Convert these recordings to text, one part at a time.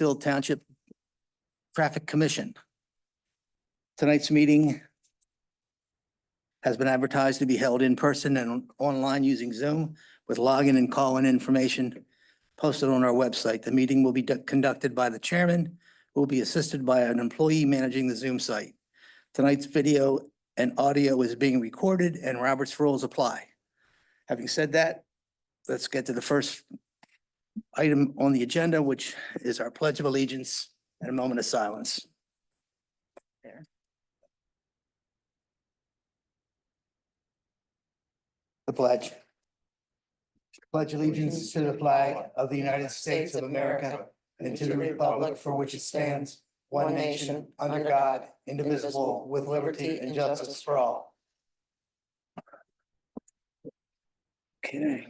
Hempfield Township Traffic Commission. Tonight's meeting has been advertised to be held in person and online using Zoom with login and call-in information posted on our website. The meeting will be conducted by the chairman, who will be assisted by an employee managing the Zoom site. Tonight's video and audio is being recorded and Robert's rules apply. Having said that, let's get to the first item on the agenda, which is our Pledge of Allegiance and a moment of silence. There. The pledge. Pledge allegiance to the flag of the United States of America and to the republic for which it stands, one nation, under God, indivisible, with liberty and justice for all. Okay.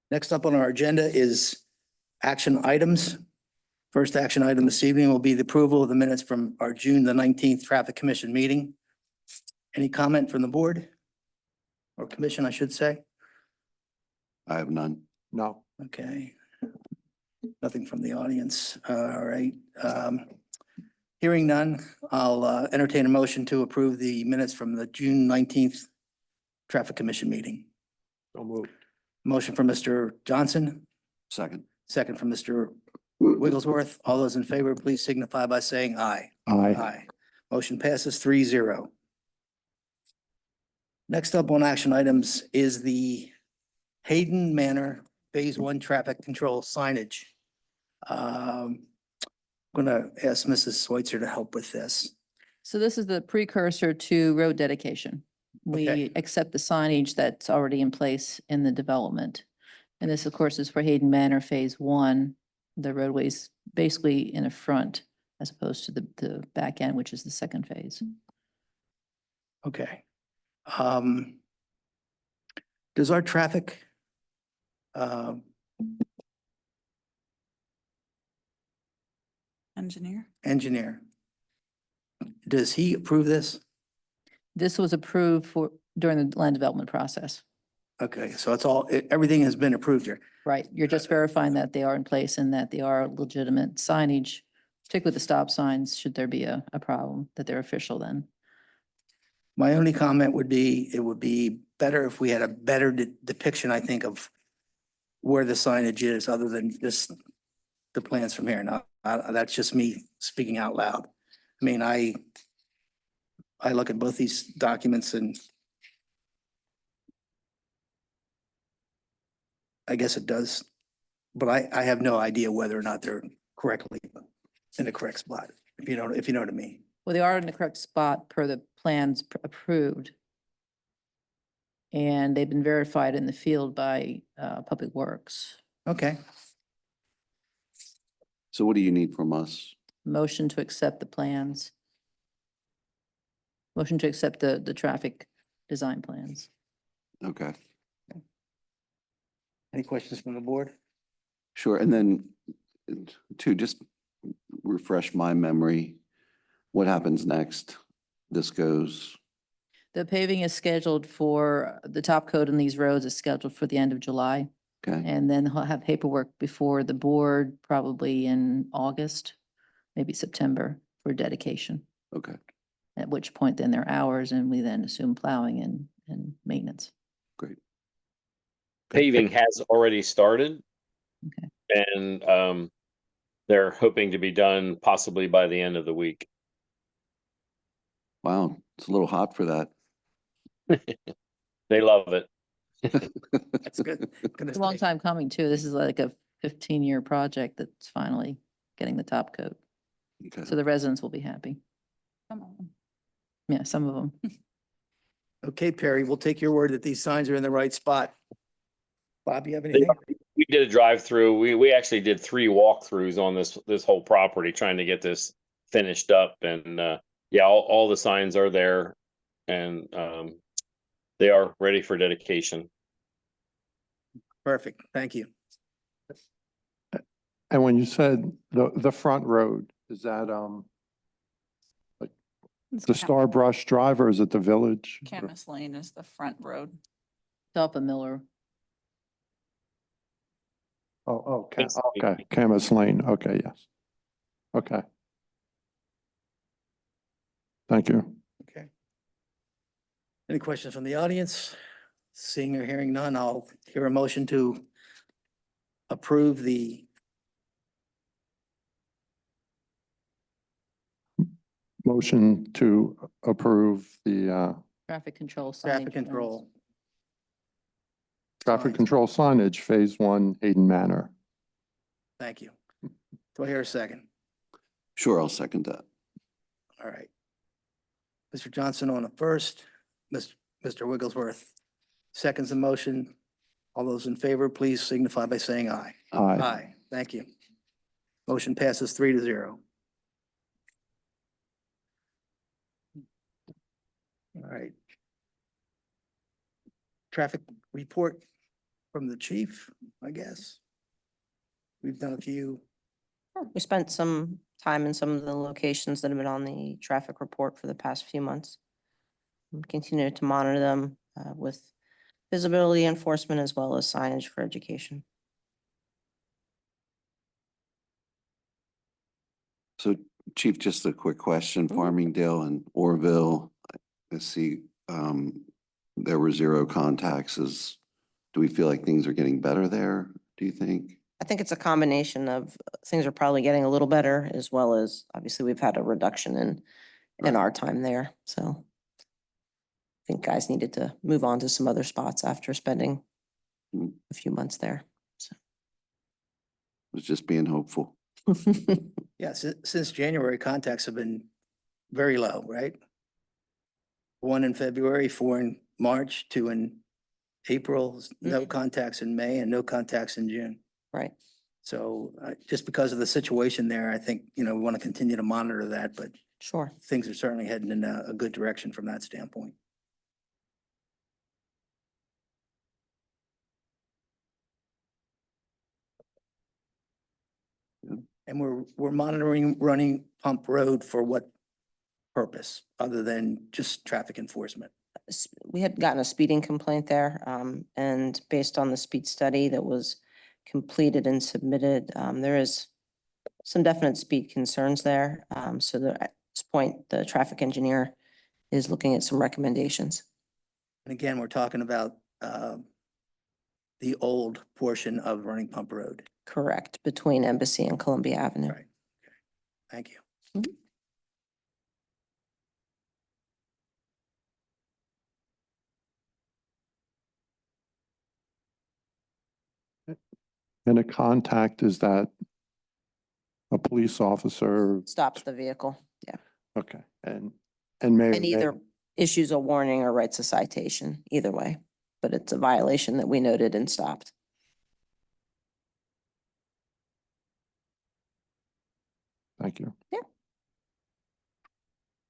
Next up on our agenda is action items. First action item this evening will be the approval of the minutes from our June the 19th Traffic Commission meeting. Any comment from the board? Or commission, I should say? I have none. No. Okay. Nothing from the audience. All right. Hearing none, I'll entertain a motion to approve the minutes from the June 19th Traffic Commission meeting. So moved. Motion from Mr. Johnson, Second. second from Mr. Wigglesworth. All those in favor, please signify by saying aye. Aye. Motion passes 3-0. Next up on action items is the Hayden Manor Phase 1 traffic control signage. I'm gonna ask Mrs. Schweitzer to help with this. So this is the precursor to road dedication. We Okay. accept the signage that's already in place in the development. And this, of course, is for Hayden Manor Phase 1. The roadway's basically in the front as opposed to the back end, which is the second phase. Okay. Does our traffic engineer, does he approve this? This was approved during the land development process. Okay, so it's all, everything has been approved here. Right, you're just verifying that they are in place and that they are legitimate signage, particularly the stop signs, should there be a problem, that they're official then. My only comment would be, it would be better if we had a better depiction, I think, of where the signage is, other than just the plans from here. Now, that's just me speaking out loud. I mean, I look at both these documents and I guess it does, but I have no idea whether or not they're correctly in the correct spot, if you know what I mean. Well, they are in the correct spot per the plans approved. And they've been verified in the field by Public Works. Okay, So what do you need from us? Motion to accept the plans. Motion to accept the traffic design plans. Okay, any questions from the board? sure. And then to just refresh my memory, what happens next? This goes, The paving is scheduled for, the top coat in these roads is scheduled for the end of July. okay, And then he'll have paperwork before the board probably in August, maybe September for dedication. okay, At which point then there are hours and we then assume plowing and maintenance. great. Paving has already started. Okay. And they're hoping to be done possibly by the end of the week. Wow, it's a little hot for that. They love it. That's good. It's a long time coming too. This is like a 15-year project that's finally getting the top coat. Okay. So the residents will be happy. Some of them. Yeah, some of them. Okay, Perry, we'll take your word that these signs are in the right spot. Bob, you have anything? We did a drive-through. We actually did 3 walkthroughs on this whole property trying to get this finished up. And yeah, all the signs are there and they are ready for dedication. Perfect, thank you. And when you said the front road, is that, the Starbrush Drive or is it the village? Camus Lane is the front road. Top of Miller. Oh, It's- okay, Camus Lane, okay, yes. Okay. Thank you. Okay. Any questions from the audience? Seeing or hearing none, I'll hear a motion to approve the Motion to approve the Traffic control signage. traffic plans. control. traffic Signs. control signage, Phase 1, Hayden Manor. Thank you. Do I hear a second? Sure, I'll second that. All right. Mr. Johnson on the first, Mr. Wigglesworth seconds the motion. All those in favor, please signify by saying aye. Aye. Aye, thank you. Motion passes 3-0. All right. Traffic report from the chief, I guess. We've done a few, We spent some time in some of the locations that have been on the traffic report for the past few months. We continue to monitor them with visibility enforcement as well as signage for education. So Chief, just a quick question, Mhm. Farmingdale and Orville, I see, there were 0 contacts. Do we feel like things are getting better there, do you think? I think it's a combination of things are probably getting a little better as well as obviously we've had a reduction in Right. our time there. So I think guys needed to move on to some other spots after spending Mm. a few months there. Was just being hopeful. yeah, since January, contacts have been very low, right? 1 in February, 4 in March, 2 in April, no contacts in May, and no contacts in June. Right. So just because of the situation there, I think, we want to continue to monitor that, but Sure. things are certainly heading in a good direction from that standpoint. Yeah. And we're monitoring running Pump Road for what purpose, other than just traffic enforcement? We had gotten a speeding complaint there, and based on the speed study that was completed and submitted, there is some definite speed concerns there. So at this point, the traffic engineer is looking at some recommendations. And again, we're talking about the old portion of Running Pump Road. Correct, between Embassy and Columbia Avenue. Right. Okay. Thank you. And a contact, is that a police officer? Stops the vehicle, yeah. Okay, and may. And either issues a warning or writes a citation, either way. But it's a violation that we noted and stopped. Thank you.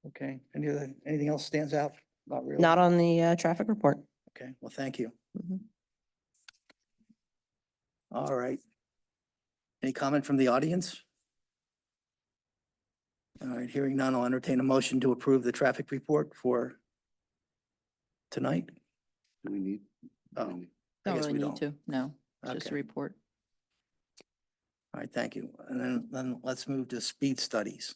Okay. Anything else stands out? Not really? Not on the traffic report. Okay, well, thank you. Mhm. All right. Any comment from the audience? All right, hearing none, I'll entertain a motion to approve the traffic report for tonight. Do we need? Oh, do we need- I Don't guess really we need don't. to, no, just a Okay. report. All right, thank you. And then let's move to speed studies.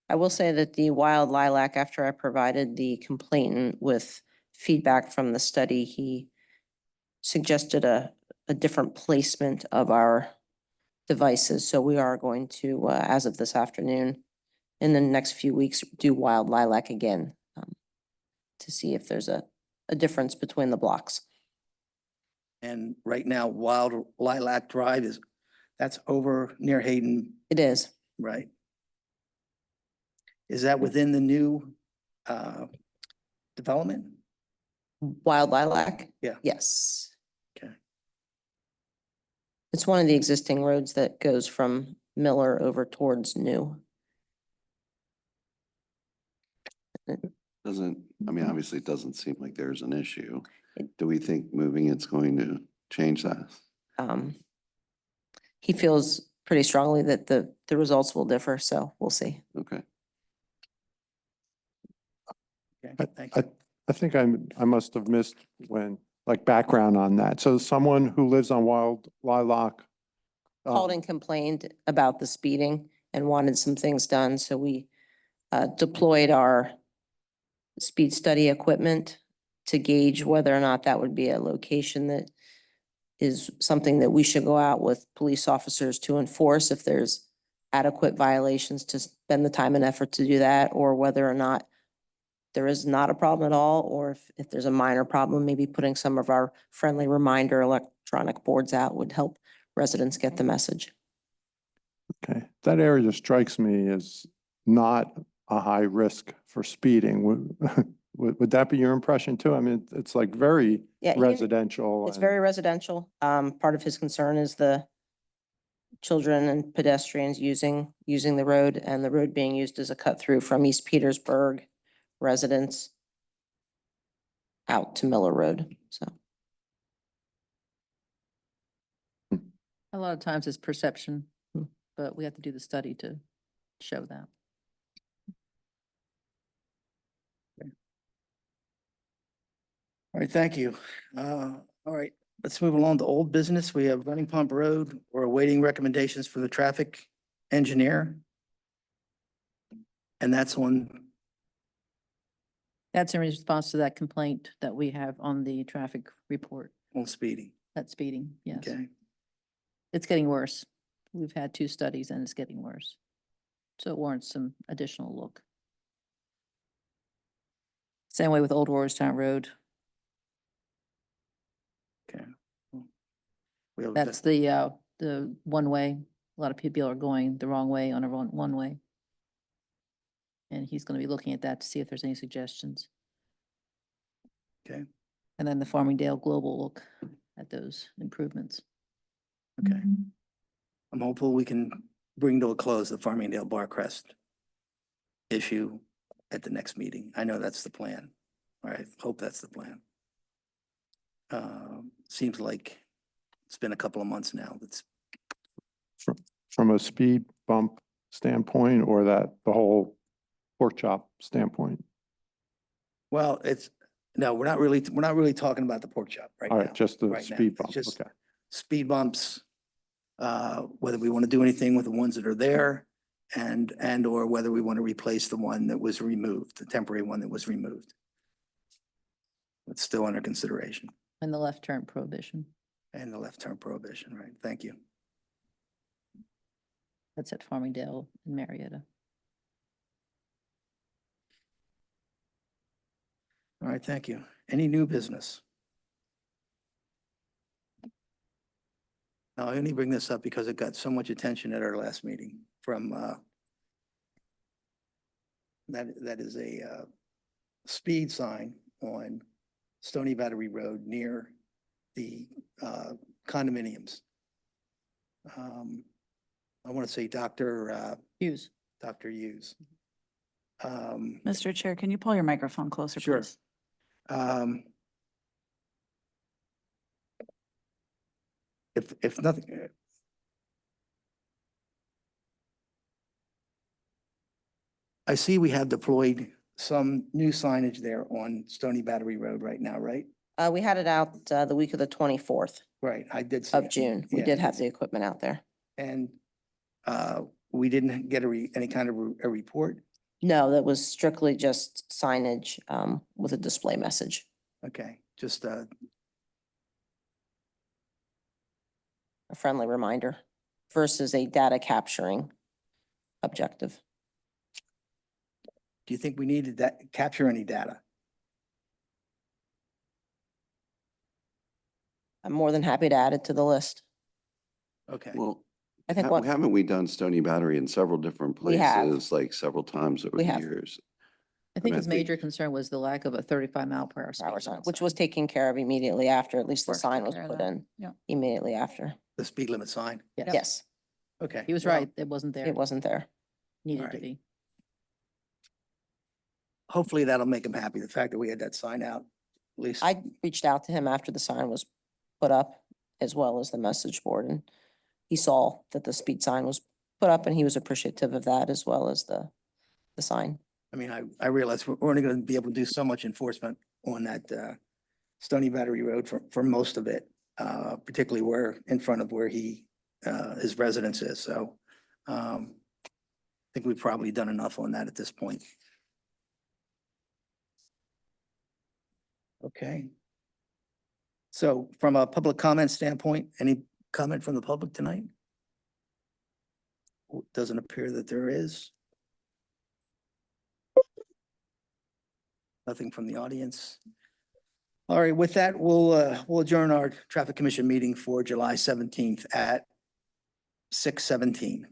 I will say that the wild lilac, after I provided the complainant with feedback from the study, he suggested a different placement of our devices. So we are going to, as of this afternoon, in the next few weeks, do wild lilac again to see if there's a difference between the blocks. And right now, Wild Lilac Drive that's over near Hayden, It is. right? Is that within the new development? Wild lilac? Yeah. Yes. Okay. It's one of the existing roads that goes from Miller over towards New. Doesn't, I mean, obviously it doesn't seem like there's an issue. Do we think moving it's going to change that? He feels pretty strongly that the results will differ, so we'll see. Okay. Okay, thank you. I think I must have missed when, like, background on that. So someone who lives on Wild Lilac. Called and complained about the speeding and wanted some things done, so we deployed our speed study equipment to gauge whether or not that would be a location that is something that we should go out with police officers to enforce if there's adequate violations to spend the time and effort to do that, or whether or not there is not a problem at all, or if there's a minor problem, maybe putting some of our friendly reminder electronic boards out would help residents get the message. Okay, that area just strikes me as not a high risk for speeding. Would that be your impression too? I mean, it's like very Yeah, residential. It's and- very residential. Part of his concern is the children and pedestrians using the road, and the road being used as a cut through from East Petersburg residents out to Miller Road, so. A lot of times it's perception, Hmm. but we have to do the study to show that. All right, thank you. All right, let's move along to old business. We have Running Pump Road. We're awaiting recommendations for the traffic engineer. And that's That's in response to that complaint that we have on the traffic report, on speeding. that speeding, yes. Okay, It's getting worse. We've had 2 studies and it's getting worse. So it warrants some additional look. Same way with Old Warriorstown Road. okay. We have That's the one way. A lot of people are going the wrong way on a one way. And he's going to be looking at that to see if there's any suggestions. Okay, And then the Farmingdale Global look at those improvements. okay. I'm hopeful we can bring to a close the Farmingdale Barcrest issue at the next meeting. I know that's the plan. All right, hope that's the plan. Seems like it's been a couple of months now. That's, From a speed bump standpoint, or that the whole pork chop standpoint? well, no, we're not really talking about the pork chop right All now. right, just the right now. speed It's bump, just okay. Speed bumps, whether we want to do anything with the ones that are there and or whether we want to replace the one that was removed, the temporary one that was removed. It's still under consideration. And the left turn prohibition. And the left turn prohibition, right? Thank you. That's at Farmingdale and Marietta. All right, thank you. Any new business? Now, I only bring this up because it got so much attention at our last meeting from that is a speed sign on Stony Battery Road near the condominiums. I want to say Dr. Hughes. Hughes. Mr. Chair, can you pull your microphone closer, Sure. please? If nothing. I see we have deployed some new signage there on Stony Battery Road right now, right? We had it out the week of the 24th Right, I did see of it. June. We Yeah, did have the equipment out there. And we didn't get any kind of a report? No, that was strictly just signage with a display message. Okay, just A friendly reminder versus a data capturing objective. do you think we needed that, capture any data? I'm more than happy to add it to the list. Okay, Well, I think what, haven't we done Stony Battery in several different We have. places, like several times over We the have. years? I think mean, I his think- major concern was the lack of a 35-mile-per-hour speed hours on, limit which sign. was taken care of immediately after, at least the Works took sign was care of put that. in Yep. immediately after. the speed limit sign, Yes, okay. He was well, right. It wasn't there. it wasn't there. Needed to Alright. be. Hopefully that'll make them happy, the fact that we had that sign out least. I reached out to him after the sign was put up, as well as the message board, and he saw that the speed sign was put up, and he was appreciative of that, as well as the sign. I mean, I realize we're only gonna be able to do so much enforcement on that Stony Battery Road for most of it, particularly where, in front of where his residence is, so I think we've probably done enough on that at this point. Okay. So from a public comment standpoint, any comment from the public tonight? Doesn't appear that there is. Nothing from the audience. All right, with that, we'll adjourn our traffic commission meeting for July 17th at 6:17.